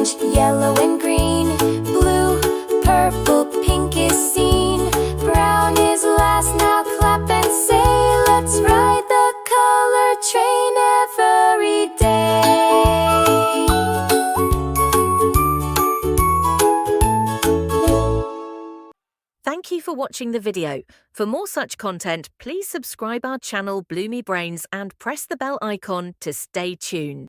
orange, yellow and green. Blue, purple, pink is seen. Brown is last, now clap and say, let's ride the color train every day. Thank you for watching the video. For more such content, please subscribe our channel Bloomy Brains and press the bell icon to stay tuned.